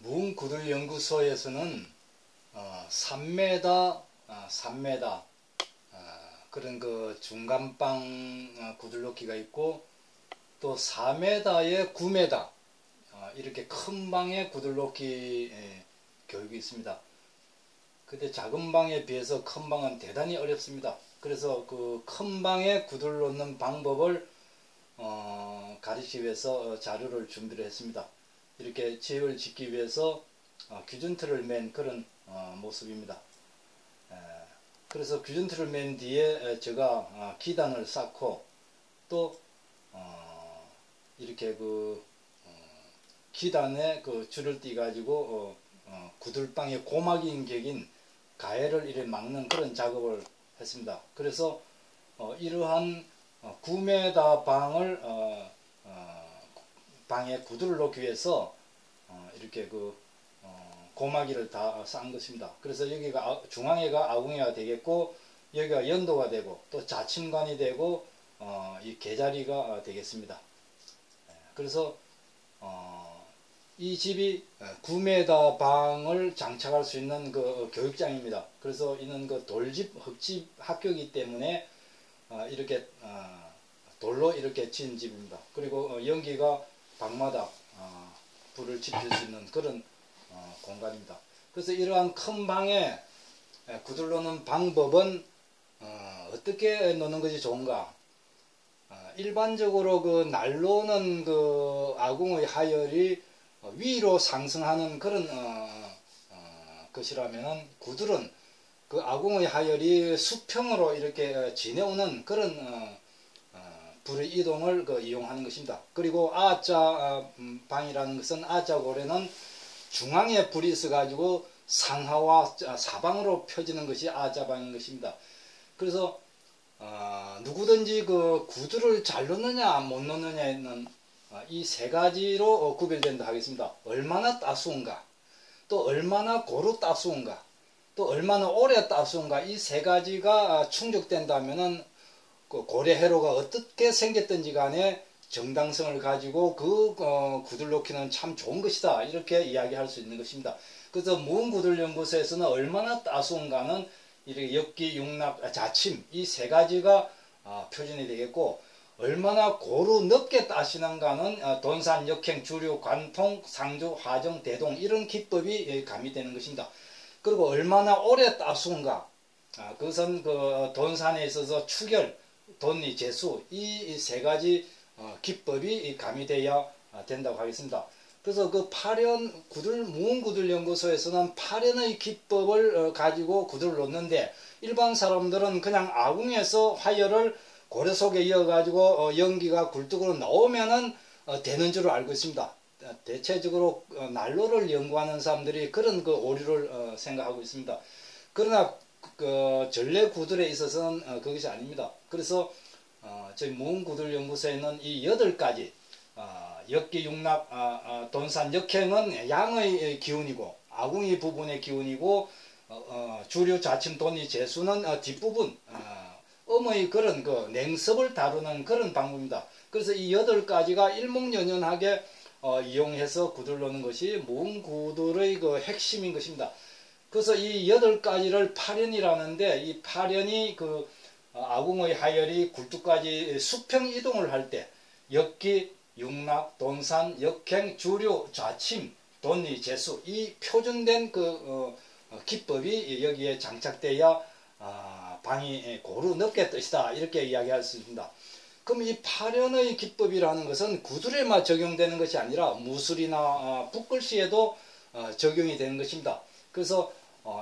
무궁구들연구소에서는 3m, 3m 그런 그 중간방 구들높이가 있고 또 4m에 9m 이렇게 큰 방의 구들높이 교육이 있습니다. 근데 작은 방에 비해서 큰 방은 대단히 어렵습니다. 그래서 그 큰 방에 구들 놓는 방법을 가르치기 위해서 자료를 준비를 했습니다. 이렇게 지역을 짓기 위해서 규준틀을 맨 그런 모습입니다. 그래서 규준틀을 맨 뒤에 제가 기단을 쌓고 또 이렇게 그 기단에 그 줄을 띄 가지고 구들방의 고막인 격인 가해를 이렇게 막는 그런 작업을 했습니다. 그래서 이러한 9m 방을 방에 구들을 놓기 위해서 이렇게 그 고마기를 다 쌓은 것입니다. 그래서 여기가 중앙에가 아궁이가 되겠고 여기가 연도가 되고 또 자침관이 되고 이 계자리가 되겠습니다. 그래서 이 집이 9m 방을 장착할 수 있는 그 교육장입니다. 그래서 이는 그 돌집 흙집 학교이기 때문에 이렇게 돌로 이렇게 지은 집입니다. 그리고 연기가 방마다 불을 지필 수 있는 그런 공간입니다. 그래서 이러한 큰 방에 구들 놓는 방법은 어떻게 놓는 것이 좋은가? 일반적으로 그 난로는 그 아궁의 하열이 위로 상승하는 그런 것이라면은 구들은 그 아궁의 하열이 수평으로 이렇게 지내오는 그런 불의 이동을 이용하는 것입니다. 그리고 아자 방이라는 것은 아자고래는 중앙에 불이 있어 가지고 상하와 사방으로 펴지는 것이 아자방인 것입니다. 그래서 누구든지 그 구들을 잘 놓느냐 못 놓느냐에는 이 세 가지로 구별된다 하겠습니다. 얼마나 따스운가, 또 얼마나 고루 따스운가, 또 얼마나 오래 따스운가, 이 세 가지가 충족된다면은 그 고래 해로가 어떻게 생겼든지 간에 정당성을 가지고 그 구들 놓기는 참 좋은 것이다, 이렇게 이야기할 수 있는 것입니다. 그래서 무궁구들연구소에서는 얼마나 따스운가는 이렇게 엽기, 육락, 자침 이 세 가지가 표준이 되겠고, 얼마나 고루 늦게 따시는가는 돈산, 역행, 주류, 관통, 상주, 화정, 대동 이런 기법이 가미되는 것입니다. 그리고 얼마나 오래 따수은가, 그것은 그 돈산에 있어서 추결, 돈리, 재수 이 세 가지 기법이 가미되어야 된다고 하겠습니다. 그래서 그 파련 무궁구들연구소에서는 파련의 기법을 가지고 구들을 놓는데, 일반 사람들은 그냥 아궁에서 화열을 고래 속에 이어가지고 연기가 굴뚝으로 나오면은 되는 줄 알고 있습니다. 대체적으로 난로를 연구하는 사람들이 그런 그 오류를 생각하고 있습니다. 그러나 그 전래 구들에 있어서는 그것이 아닙니다. 그래서 저희 무궁구들연구소에는 이 8가지 엽기, 육락, 돈산, 역행은 양의 기운이고 아궁이 부분의 기운이고 주류, 자침, 돈리, 재수는 뒷부분 음의 그런 그 냉섭을 다루는 그런 방법입니다. 그래서 이 8가지가 일목요연하게 이용해서 구들 놓는 것이 무궁구들의 그 핵심인 것입니다. 그래서 이 8가지를 파련이라는데, 이 파련이 그 아궁의 하열이 굴뚝까지 수평 이동을 할 때 엽기, 육락, 돈산, 역행, 주류, 좌침, 돈리, 재수 이 표준된 그 기법이 여기에 장착되어야 방이 고루 넓게 뜻이다, 이렇게 이야기할 수 있습니다. 그럼 이 파련의 기법이라는 것은 구들에만 적용되는 것이 아니라 무술이나 붓글씨에도 적용이 되는 것입니다. 그래서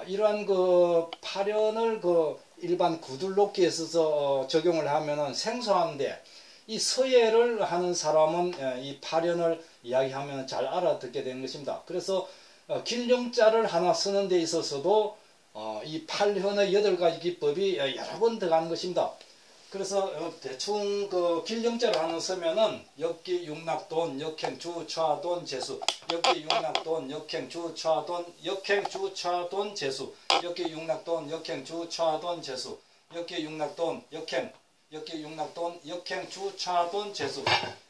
이러한 그 파련을 그 일반 구들 놓기에 있어서 적용을 하면은 생소한데, 이 서예를 하는 사람은 이 파련을 이야기하면 잘 알아듣게 되는 것입니다. 그래서 길령자를 하나 쓰는 데 있어서도 이 팔현의 8가지 기법이 여러 번 들어가는 것입니다. 그래서 대충 그 길령자를 하나 쓰면은 엽기, 육락, 돈, 역행, 주, 차, 돈, 재수, 엽기, 육락, 돈, 역행, 주, 차, 돈, 역행, 주, 차, 돈, 재수, 엽기, 육락, 돈, 역행, 주, 차, 돈, 재수, 엽기, 육락, 돈, 역행, 엽기, 육락, 돈, 역행, 주, 차, 돈, 재수,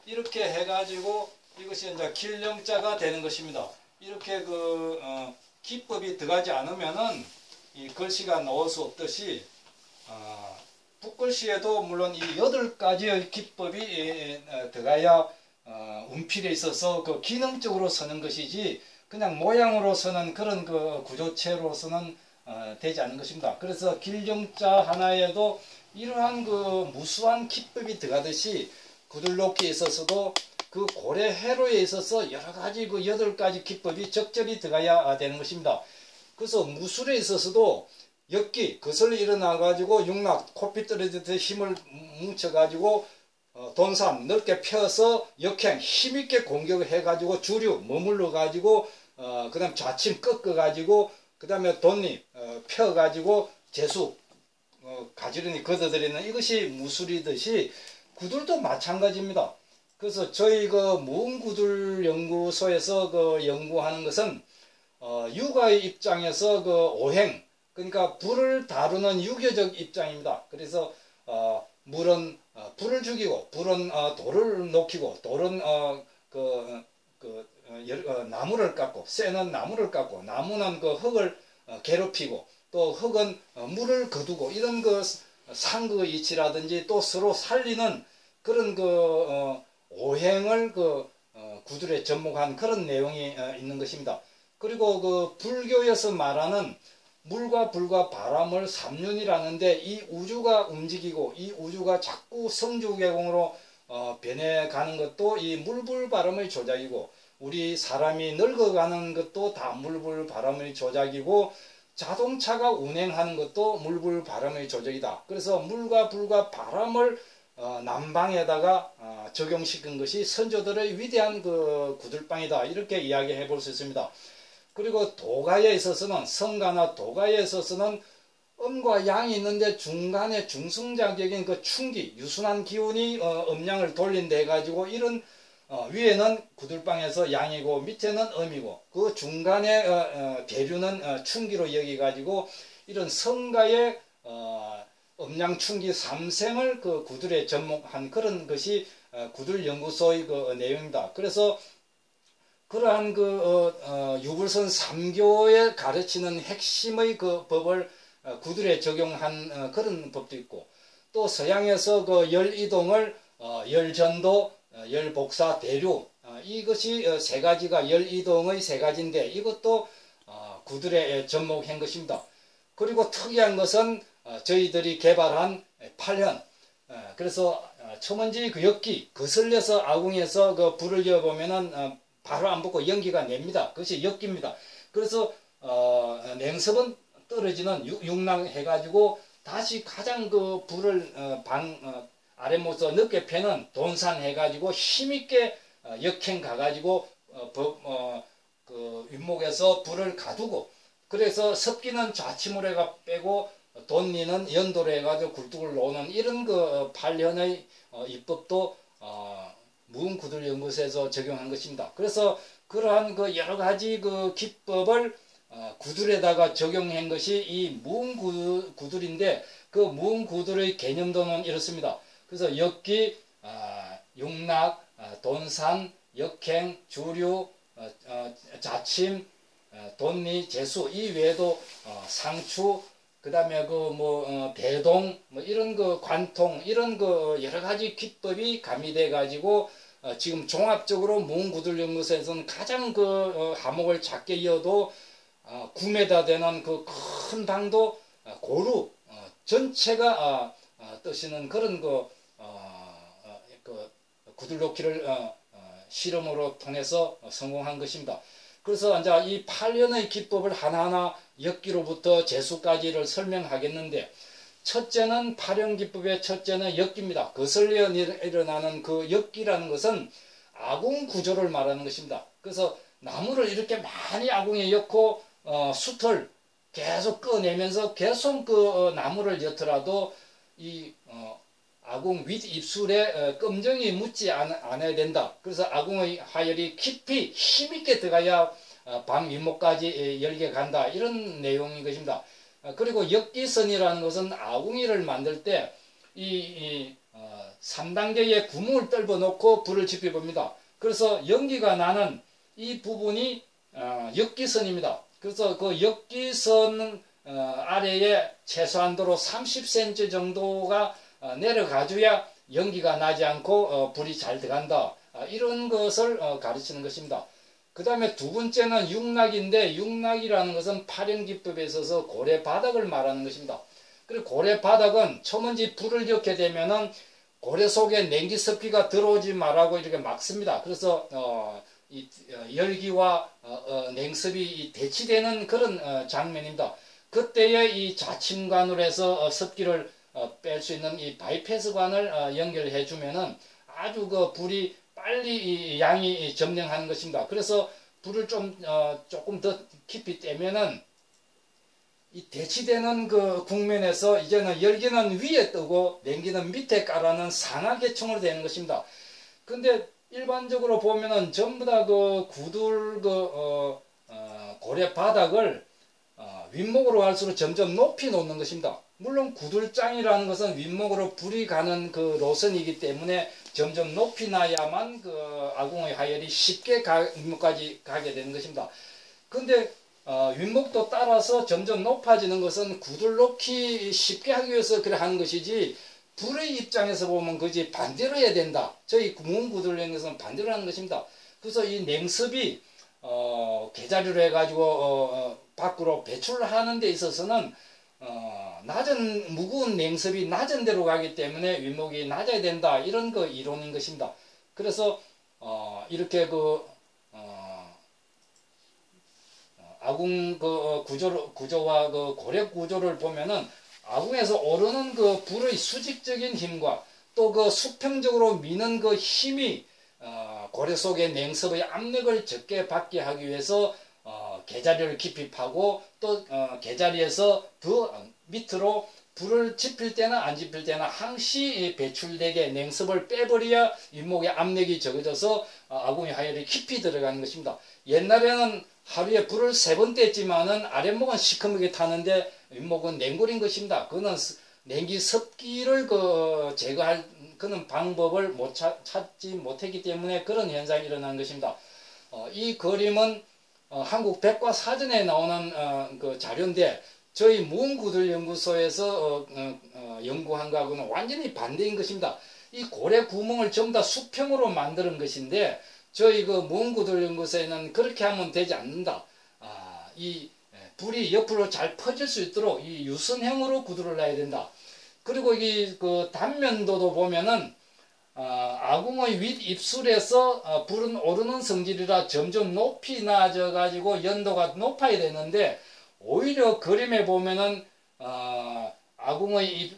이렇게 해가지고 이것이 이제 길령자가 되는 것입니다. 이렇게 기법이 들어가지 않으면은 이 글씨가 나올 수 없듯이 붓글씨에도 물론 이 8가지의 기법이 들어가야 운필에 있어서 그 기능적으로 쓰는 것이지 그냥 모양으로 쓰는 그런 그 구조체로서는 되지 않는 것입니다. 그래서 길경자 하나에도 이러한 그 무수한 기법이 들어가듯이 구들놓기에 있어서도 그 고래 회로에 있어서 여러 가지 그 8가지 기법이 적절히 들어가야 되는 것입니다. 그래서 무술에 있어서도 엮기, 거슬러 일어나 가지고 육락, 코피 떨어지듯 힘을 뭉쳐 가지고 돈산 넓게 펴서 역행 힘있게 공격을 해 가지고 주류 머물러 가지고 그 다음 좌침 꺾어 가지고 그 다음에 돈리 펴 가지고 재수 가지런히 걷어들이는 이것이 무술이듯이 구들도 마찬가지입니다. 그래서 저희 그 무음구들 연구소에서 그 연구하는 것은 육아의 입장에서 그 오행, 그러니까 불을 다루는 유교적 입장입니다. 그래서 물은 불을 죽이고 불은 돌을 녹이고 돌은 나무를 깎고 쇠는 나무를 깎고 나무는 그 흙을 괴롭히고 또 흙은 물을 거두고 이런 그 상그 이치라든지 또 서로 살리는 그런 오행을 구들에 접목한 그런 내용이 있는 것입니다. 그리고 그 불교에서 말하는 물과 불과 바람을 삼륜이라는데 이 우주가 움직이고 이 우주가 자꾸 성주개공으로 변해가는 것도 이 물불바람의 조작이고 우리 사람이 늙어가는 것도 다 물불바람의 조작이고 자동차가 운행하는 것도 물불바람의 조작이다. 그래서 물과 불과 바람을 남방에다가 적용시킨 것이 선조들의 위대한 그 구들방이다. 이렇게 이야기해 볼 수 있습니다. 그리고 도가에 있어서는 성가나 도가에 있어서는 음과 양이 있는데 중간에 중성자격인 그 충기, 유순한 기운이 음양을 돌린다 해가지고 이런 위에는 구들방에서 양이고 밑에는 음이고 그 중간에 대류는 충기로 여기가지고 이런 성가의 음양충기 삼생을 그 구들에 접목한 그런 것이 구들 연구소의 그 내용입니다. 그래서 그러한 유불선 3교에 가르치는 핵심의 그 법을 구들에 적용한 그런 법도 있고 또 서양에서 그 열이동을 열전도, 열복사, 대류 이것이 세 가지가 열이동의 세 가지인데 이것도 구들에 접목한 것입니다. 그리고 특이한 것은 저희들이 개발한 8현 그래서 처먼지 그 엮기 거슬려서 아궁에서 그 불을 지어보면은 바로 안 붙고 연기가 냅니다. 그것이 엮기입니다. 그래서 냉섭은 떨어지는 육랑 해가지고 다시 가장 그 불을 아랫모서 늦게 패는 돈산 해가지고 힘있게 역행 가가지고 그 윗목에서 불을 가두고 그래서 섭기는 좌침으로 해가 빼고 돈리는 연도로 해가지고 굴뚝을 놓는 이런 그 8현의 입법도 무음구들 연구소에서 적용한 것입니다. 그래서 그러한 그 여러 가지 그 기법을 구들에다가 적용한 것이 이 무음구들인데 그 무음구들의 개념도는 이렇습니다. 그래서 엮기, 육락, 돈산, 역행, 주류, 자침, 돈리, 재수 이 외에도 상추 그 다음에 대동 이런 관통 이런 여러 가지 기법이 가미돼 가지고 지금 종합적으로 무음구들연구소에서는 가장 하목을 작게 이어도 9m 되는 그 큰 방도 고루 전체가 뜨시는 그런 구들놓기를 실험으로 통해서 성공한 것입니다. 그래서 이제 이 8년의 기법을 하나하나 엮기로부터 재수까지를 설명하겠는데 첫째는 8형 기법의 첫째는 엮기입니다. 거슬려 일어나는 그 엮기라는 것은 아궁 구조를 말하는 것입니다. 그래서 나무를 이렇게 많이 아궁에 엮고 숯을 계속 꺼내면서 계속 그 나무를 엮더라도 이 아궁 윗 입술에 끔정이 묻지 않아야 된다. 그래서 아궁의 화열이 깊이 힘있게 들어가야 방 윗목까지 열게 간다. 이런 내용인 것입니다. 그리고 엮기선이라는 것은 아궁이를 만들 때 3단계의 구멍을 뚫어 놓고 불을 지펴봅니다. 그래서 연기가 나는 이 부분이 역기선입니다. 그래서 그 역기선 아래에 최소한도로 30cm 정도가 내려가줘야 연기가 나지 않고 불이 잘 들어간다. 이런 것을 가르치는 것입니다. 그 다음에 두 번째는 육락인데, 육락이라는 것은 파령기법에 있어서 고래 바닥을 말하는 것입니다. 그리고 고래 바닥은 처음에 불을 넣게 되면은 고래 속에 냉기 습기가 들어오지 말라고 이렇게 막습니다. 그래서 이 열기와 냉습이 대치되는 그런 장면입니다. 그때에 이 좌침관으로 해서 습기를 뺄 수 있는 이 바이패스관을 연결해 주면은 아주 그 불이 빨리 양이 점령하는 것입니다. 그래서 불을 조금 더 깊이 떼면은 이 대치되는 그 국면에서 이제는 열기는 위에 뜨고 냉기는 밑에 깔아는 상하계층으로 되는 것입니다. 근데 일반적으로 보면은 전부 다 그 구들 고래 바닥을 윗목으로 갈수록 점점 높이 놓는 것입니다. 물론 구들장이라는 것은 윗목으로 불이 가는 그 노선이기 때문에 점점 높이 놔야만 그 아궁의 화열이 쉽게 윗목까지 가게 되는 것입니다. 근데 윗목도 따라서 점점 높아지는 것은 구들 놓기 쉽게 하기 위해서 그래 하는 것이지, 불의 입장에서 보면 그지 반대로 해야 된다. 저희 무음구들 연구에서는 반대로 하는 것입니다. 그래서 이 냉습이 개자리로 해가지고 밖으로 배출하는 데 있어서는 낮은 무거운 냉습이 낮은 데로 가기 때문에 윗목이 낮아야 된다. 이런 그 이론인 것입니다. 그래서 이렇게 아궁 구조와 그 고래 구조를 보면은 아궁에서 오르는 그 불의 수직적인 힘과 또 그 수평적으로 미는 그 힘이 고래 속의 냉습의 압력을 적게 받게 하기 위해서 개자리를 깊이 파고 또 개자리에서 더 밑으로 불을 지필 때나 안 지필 때나 항시 배출되게 냉습을 빼버려야 윗목의 압력이 적어져서 아궁의 화열이 깊이 들어가는 것입니다. 옛날에는 하루에 불을 3번 뗐지만은 아랫목은 시커멓게 타는데 윗목은 냉골인 것입니다. 그거는 냉기 습기를 제거할 그런 방법을 찾지 못했기 때문에 그런 현상이 일어난 것입니다. 이 그림은 한국 백과사전에 나오는 그 자료인데, 저희 무음구들연구소에서 연구한 거하고는 완전히 반대인 것입니다. 이 고래 구멍을 전부 다 수평으로 만드는 것인데, 저희 그 무음구들연구소에는 그렇게 하면 되지 않는다. 이 불이 옆으로 잘 퍼질 수 있도록 이 유선형으로 구두를 놔야 된다. 그리고 이 그 단면도도 보면은 아궁의 윗 입술에서 불은 오르는 성질이라 점점 높이 낮아 가지고 연도가 높아야 되는데, 오히려 그림에 보면은 아궁의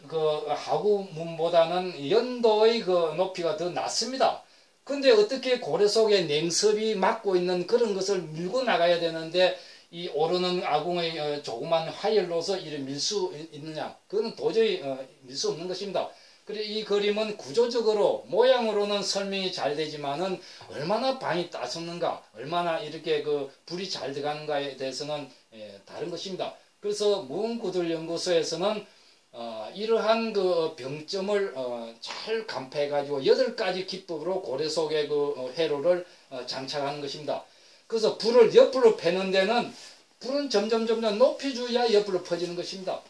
하구문보다는 연도의 그 높이가 더 낮습니다. 근데 어떻게 고래 속에 냉습이 막고 있는 그런 것을 밀고 나가야 되는데 이 오르는 아궁의 조그만 화열로서 이를 밀 수 있느냐? 그거는 도저히 밀 수 없는 것입니다. 그리고 이 그림은 구조적으로 모양으로는 설명이 잘 되지만은 얼마나 방이 따숩는가, 얼마나 이렇게 그 불이 잘 들어가는가에 대해서는 다른 것입니다. 그래서 무음구들연구소에서는 이러한 그 병점을 잘 간파해 가지고 8가지 기법으로 고래 속의 그 회로를 장착하는 것입니다. 그래서 불을 옆으로 패는 데는 불은 점점 높이 줘야 옆으로 퍼지는 것입니다.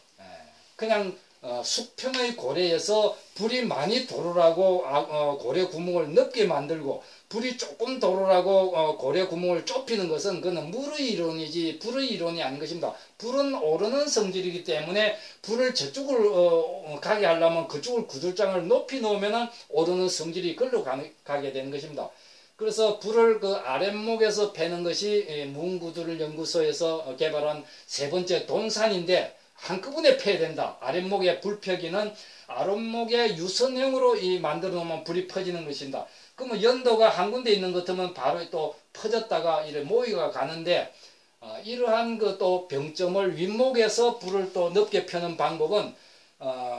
그냥 수평의 고래에서 불이 많이 도르라고 고래 구멍을 넓게 만들고 불이 조금 도르라고 고래 구멍을 좁히는 것은 그는 물의 이론이지 불의 이론이 아닌 것입니다. 불은 오르는 성질이기 때문에 불을 저쪽을 가게 하려면 그쪽을 구들장을 높이 놓으면 오르는 성질이 글로 가게 되는 것입니다. 그래서 불을 그 아랫목에서 패는 것이 무음구들연구소에서 개발한 3번째 돈산인데, 한꺼번에 패야 된다. 아랫목의 불펴기는 아랫목의 유선형으로 만들어 놓으면 불이 퍼지는 것입니다. 그러면 연도가 한 군데 있는 것 같으면 바로 또 퍼졌다가 이래 모이가 가는데, 이러한 그 또 병점을 윗목에서 불을 또 넓게 펴는 방법은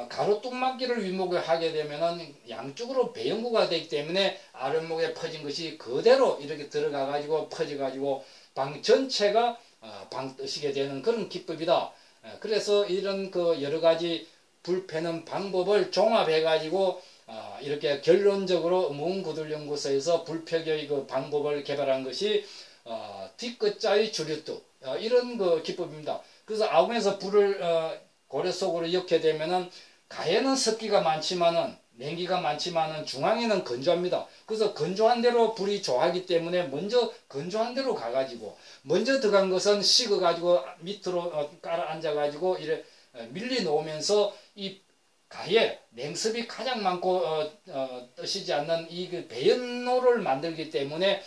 가로뚝막기를 윗목에 하게 되면은 양쪽으로 배연구가 되기 때문에 아랫목에 퍼진 것이 그대로 이렇게 들어가 가지고 퍼져 가지고 방 전체가 방 뜨시게 되는 그런 기법이다. 그래서 이런 그 여러 가지 불 패는 방법을 종합해 가지고 이렇게 결론적으로 무음구들연구소에서 불펴기의 그 방법을 개발한 것이 뒤끝자의 주류뚝 이런 그 기법입니다. 그래서 아궁에서 불을 고래 속으로 넣게 되면은 가에는 습기가 많지만은 냉기가 많지만은 중앙에는 건조합니다. 그래서 건조한 대로 불이 좋아하기 때문에 먼저 건조한 대로 가가지고 먼저 들어간 것은 식어가지고 밑으로 깔아앉아가지고 이래 밀리 놓으면서 이 가에 냉습이 가장 많고 뜨시지 않는 이 그 배연로를 만들기 때문에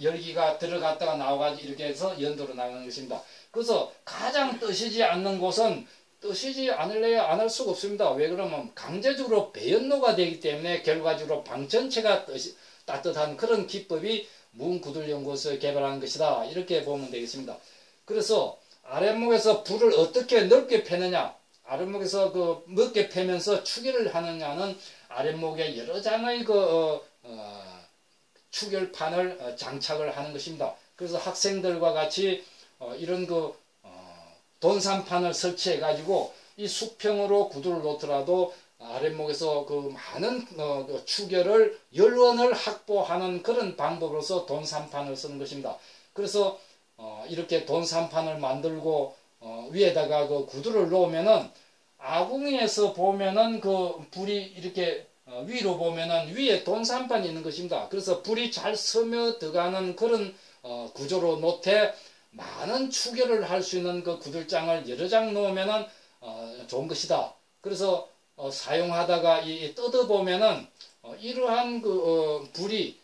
열기가 들어갔다가 나와가지고 이렇게 해서 연도로 나가는 것입니다. 그래서 가장 뜨시지 않는 곳은 뜨시지 않을래야 안 할 수가 없습니다. 왜 그러면 강제적으로 배연로가 되기 때문에 결과적으로 방 전체가 따뜻한 그런 기법이 무음구들연구소에서 개발한 것이다. 이렇게 보면 되겠습니다. 그래서 아랫목에서 불을 어떻게 넓게 패느냐, 아랫목에서 그 넓게 패면서 추결을 하느냐는 아랫목에 여러 장의 그 추결판을 장착을 하는 것입니다. 그래서 학생들과 같이 이런 그 돈산판을 설치해 가지고 이 수평으로 구두를 놓더라도 아랫목에서 그 많은 추결을 열원을 확보하는 그런 방법으로서 돈산판을 쓰는 것입니다. 그래서 이렇게 돈산판을 만들고 위에다가 그 구두를 놓으면은 아궁이에서 보면은 그 불이 이렇게 위로 보면은 위에 돈산판이 있는 것입니다. 그래서 불이 잘 스며들어가는 그런 구조로 놓되 많은 추결을 할 수 있는 그 구들장을 여러 장 놓으면은 좋은 것이다. 그래서 사용하다가 뜯어보면은 이러한 그 불이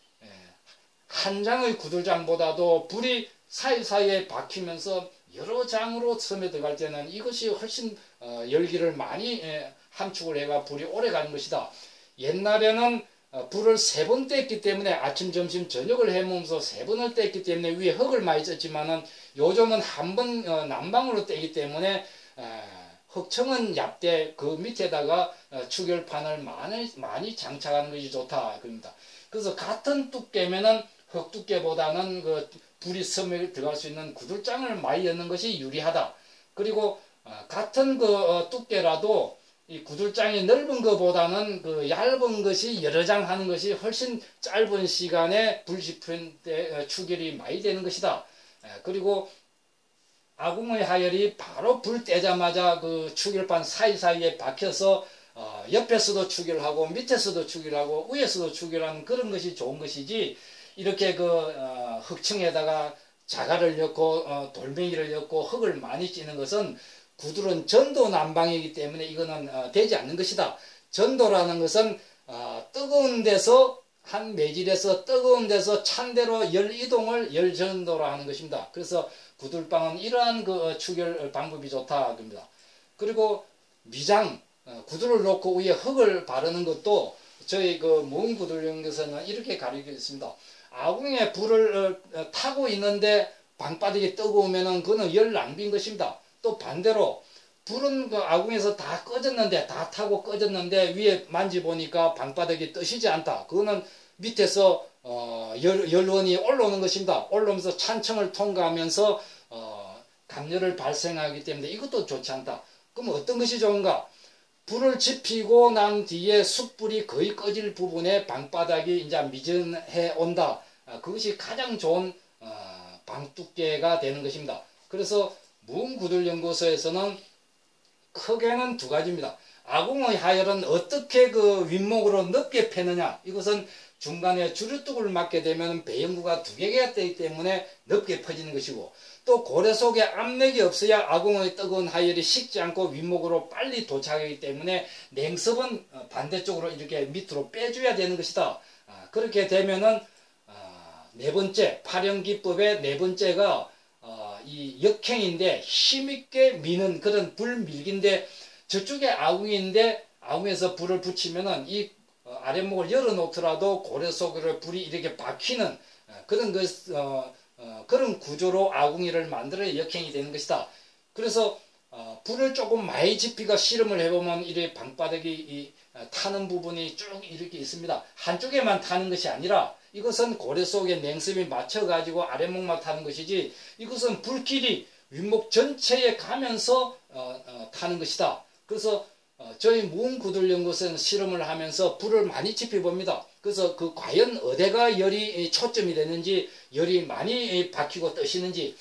한 장의 구들장보다도 불이 사이사이에 박히면서 여러 장으로 스며들어갈 때는 이것이 훨씬 열기를 많이 함축을 해가 불이 오래 가는 것이다. 옛날에는 불을 3번 뗐기 때문에 아침, 점심, 저녁을 해먹으면서 3번을 뗐기 때문에 위에 흙을 많이 쪘지만은 요즘은 한 번 난방으로 떼기 때문에 흙청은 얇되 그 밑에다가 추결판을 많이 장착하는 것이 좋다. 그럽니다. 그래서 같은 두께면은 흙 두께보다는 그 불이 스며 들어갈 수 있는 구들장을 많이 넣는 것이 유리하다. 그리고 같은 그 두께라도 이 구들장이 넓은 것보다는 그 얇은 것이 여러 장 하는 것이 훨씬 짧은 시간에 불 지핀 때 추결이 많이 되는 것이다. 그리고 아궁의 하열이 바로 불 떼자마자 그 추결판 사이사이에 박혀서 옆에서도 추결하고 밑에서도 추결하고 위에서도 추결하는 그런 것이 좋은 것이지, 이렇게 그 흙층에다가 자갈을 넣고 돌멩이를 넣고 흙을 많이 찌는 것은 구들은 전도 난방이기 때문에 이거는 되지 않는 것이다. 전도라는 것은 뜨거운 데서 한 매질에서 뜨거운 데서 찬 데로 열 이동을 열전도로 하는 것입니다. 그래서 구들방은 이러한 그 추결 방법이 좋다 합니다. 그리고 미장 구들을 놓고 위에 흙을 바르는 것도 저희 그 무음구들연구소는 이렇게 가르쳐 있습니다. 아궁에 불을 타고 있는데 방바닥이 뜨거우면은 그거는 열 낭비인 것입니다. 또 반대로 불은 그 아궁에서 다 꺼졌는데, 다 타고 꺼졌는데 위에 만지보니까 방바닥이 뜨시지 않다. 그거는 밑에서 열원이 올라오는 것입니다. 올라오면서 찬청을 통과하면서 감열을 발생하기 때문에 이것도 좋지 않다. 그럼 어떤 것이 좋은가? 불을 지피고 난 뒤에 숯불이 거의 꺼질 부분에 방바닥이 이제 미전해 온다. 그것이 가장 좋은 방 두께가 되는 것입니다. 그래서 무음구들연구소에서는 크게는 2가지입니다. 아궁의 하열은 어떻게 그 윗목으로 넓게 패느냐. 이것은 중간에 주류뚝을 맞게 되면 배연구가 2개가 되기 때문에 넓게 퍼지는 것이고, 또 고래 속에 압력이 없어야 아궁의 뜨거운 하열이 식지 않고 윗목으로 빨리 도착하기 때문에 냉습은 반대쪽으로 이렇게 밑으로 빼줘야 되는 것이다. 그렇게 되면은 4번째, 파령기법의 4번째가 이 역행인데 힘있게 미는 그런 불밀기인데, 저쪽에 아궁인데 아궁에서 불을 붙이면은 이 아랫목을 열어놓더라도 고래 속으로 불이 이렇게 박히는 그런 그런 구조로 아궁이를 만들어야 역행이 되는 것이다. 그래서 불을 조금 많이 지피가 실험을 해보면 이렇게 방바닥이 타는 부분이 쭉 이렇게 있습니다. 한쪽에만 타는 것이 아니라 이것은 고래 속에 냉습이 맞춰가지고 아랫목만 타는 것이지, 이것은 불길이 윗목 전체에 가면서 타는 것이다. 그래서 저희 무음구들연구소에는 실험을 하면서 불을 많이 지펴봅니다. 그래서 그 과연 어디가 열이 초점이 되는지, 열이 많이 박히고 뜨시는지.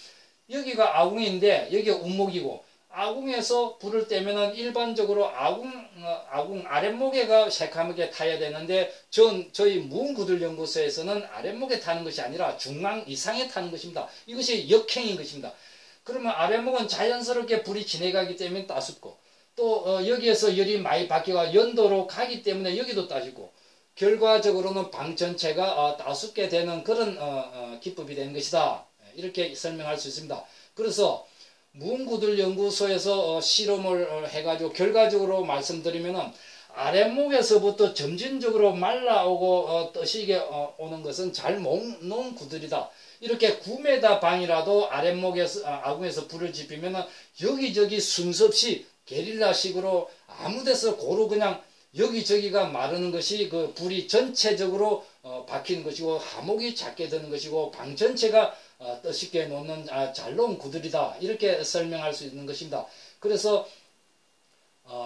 여기가 아궁인데 여기가 운목이고, 아궁에서 불을 떼면은 일반적으로 아궁 아랫목에가 새카맣게 타야 되는데, 저희 무은구들연구소에서는 아랫목에 타는 것이 아니라 중앙 이상에 타는 것입니다. 이것이 역행인 것입니다. 그러면 아랫목은 자연스럽게 불이 지나가기 때문에 따숩고, 또 여기에서 열이 많이 바뀌어 연도로 가기 때문에 여기도 따지고, 결과적으로는 방 전체가 따숩게 되는 그런 기법이 되는 것이다. 이렇게 설명할 수 있습니다. 그래서 무은구들연구소에서 실험을 해가지고 결과적으로 말씀드리면은, 아랫목에서부터 점진적으로 말라오고 떠시게 오는 것은 잘 놓은 구들이다. 이렇게 9m 방이라도 아랫목에서 아궁에서 불을 지피면은 여기저기 순서 없이 게릴라식으로 아무데서 고루 그냥 여기저기가 마르는 것이 그 불이 전체적으로 박히는 것이고, 하목이 작게 되는 것이고, 방 전체가 떠쉽게 놓는 잘 놓은 구들이다. 이렇게 설명할 수 있는 것입니다. 그래서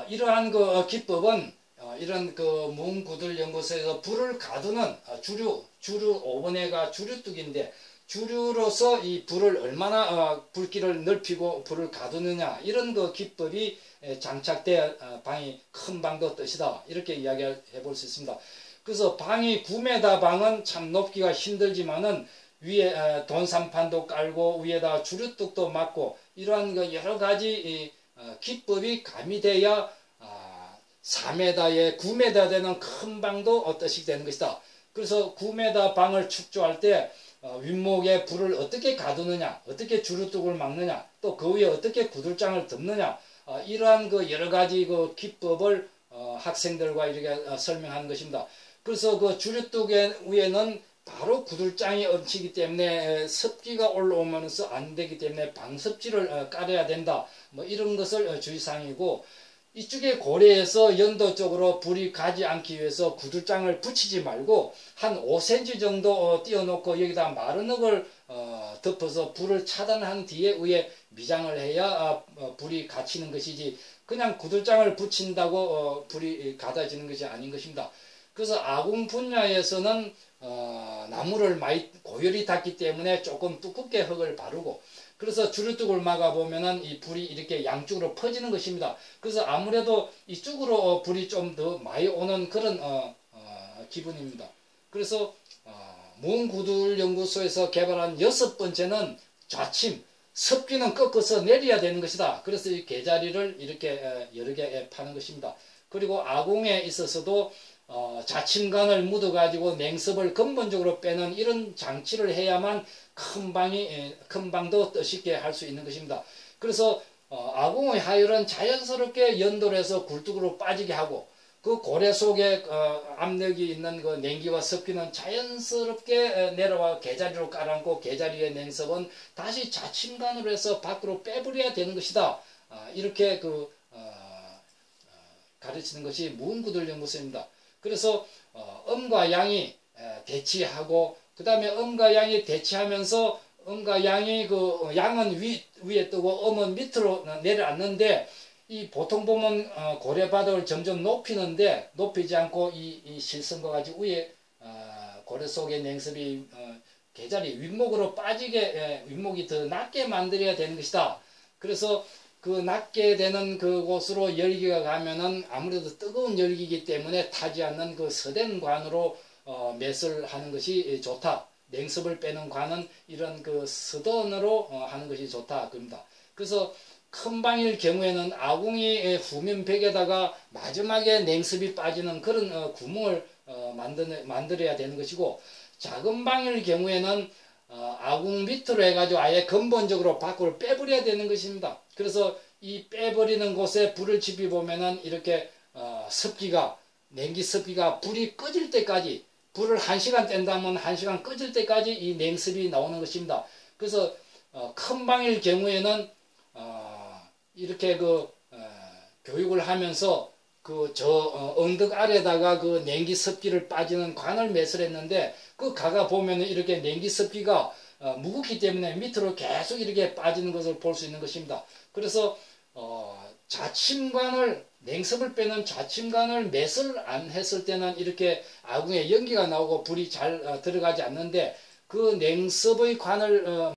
이러한 그 기법은 이런 그 무은구들연구소에서 불을 가두는 주류 5번에가 주류뚝인데, 주류로서 이 불을 얼마나 불길을 넓히고 불을 가두느냐, 이런 그 기법이 장착돼 방이 큰 방도 뜻이다. 이렇게 이야기해 볼 수 있습니다. 그래서 방이 9m 방은 참 높기가 힘들지만은 위에 돈산판도 깔고 위에다 주류뚝도 막고, 이러한 그 여러 가지 기법이 가미돼야 4m에 9m 되는 큰 방도 어떠시 되는 것이다. 그래서 9m 방을 축조할 때 윗목에 불을 어떻게 가두느냐, 어떻게 주류뚝을 막느냐, 또 그 위에 어떻게 구들장을 덮느냐, 이러한 그 여러 가지 그 기법을 학생들과 이렇게 설명하는 것입니다. 그래서 그 주류뚝 위에는 바로 구들장이 얹히기 때문에 습기가 올라오면서 안 되기 때문에 방습지를 깔아야 된다. 뭐 이런 것을 주의사항이고, 이쪽에 고래에서 연도 쪽으로 불이 가지 않기 위해서 구들장을 붙이지 말고 한 5cm 정도 띄워놓고 여기다 마른 흙을 덮어서 불을 차단한 뒤에 위에 미장을 해야 불이 갇히는 것이지, 그냥 구들장을 붙인다고 불이 가다지는 것이 아닌 것입니다. 그래서 아궁 분야에서는 나무를 많이 고열이 닿기 때문에 조금 두껍게 흙을 바르고, 그래서 주류뚝을 막아보면은 이 불이 이렇게 양쪽으로 퍼지는 것입니다. 그래서 아무래도 이쪽으로 불이 좀 더 많이 오는 그런 기분입니다. 그래서 무은구들연구소에서 개발한 6번째는 좌침, 습기는 꺾어서 내려야 되는 것이다. 그래서 이 개자리를 이렇게 여러 개 파는 것입니다. 그리고 아궁에 있어서도 자침관을 묻어가지고 냉습을 근본적으로 빼는 이런 장치를 해야만 큰 방도 뜻있게 할 수 있는 것입니다. 그래서 아궁의 하열은 자연스럽게 연돌해서 굴뚝으로 빠지게 하고, 그 고래 속에 압력이 있는 그 냉기와 습기는 자연스럽게 내려와 개자리로 깔아앉고, 개자리의 냉습은 다시 자침관으로 해서 밖으로 빼버려야 되는 것이다. 이렇게 가르치는 것이 무은구들연구소입니다. 그래서 음과 양이 대치하고, 그 다음에 음과 양이 대치하면서 음과 양이 그 양은 위에 뜨고 음은 밑으로 내려앉는데, 이 보통 보면 고래바닥을 점점 높이는데 높이지 않고 이 실선과 같이 위에 고래 속의 냉습이 개자리 윗목으로 빠지게 윗목이 더 낮게 만들어야 되는 것이다. 그래서 그 낮게 되는 그곳으로 열기가 가면은 아무래도 뜨거운 열기이기 때문에 타지 않는 그 서된 관으로 맷을 하는 것이 좋다. 냉습을 빼는 관은 이런 그 서던으로 하는 것이 좋다. 그럽니다. 그래서 큰 방일 경우에는 아궁이 후면벽에다가 마지막에 냉습이 빠지는 그런 구멍을 만들어야 되는 것이고, 작은 방일 경우에는 아궁 밑으로 해가지고 아예 근본적으로 밖으로 빼버려야 되는 것입니다. 그래서 이 빼버리는 곳에 불을 지피 보면은 이렇게 냉기 습기가 불이 꺼질 때까지, 불을 1시간 뗀다면 1시간 꺼질 때까지 이 냉습이 나오는 것입니다. 그래서 큰 방일 경우에는 이렇게 교육을 하면서 언덕 아래다가 그 냉기 습기를 빠지는 관을 매설했는데, 그 가가 보면은 이렇게 냉기 습기가 무겁기 때문에 밑으로 계속 이렇게 빠지는 것을 볼 수 있는 것입니다. 그래서 좌침관을 냉섭을 빼는 좌침관을 매설 안 했을 때는 이렇게 아궁에 연기가 나오고 불이 잘 들어가지 않는데 그 냉섭의 관을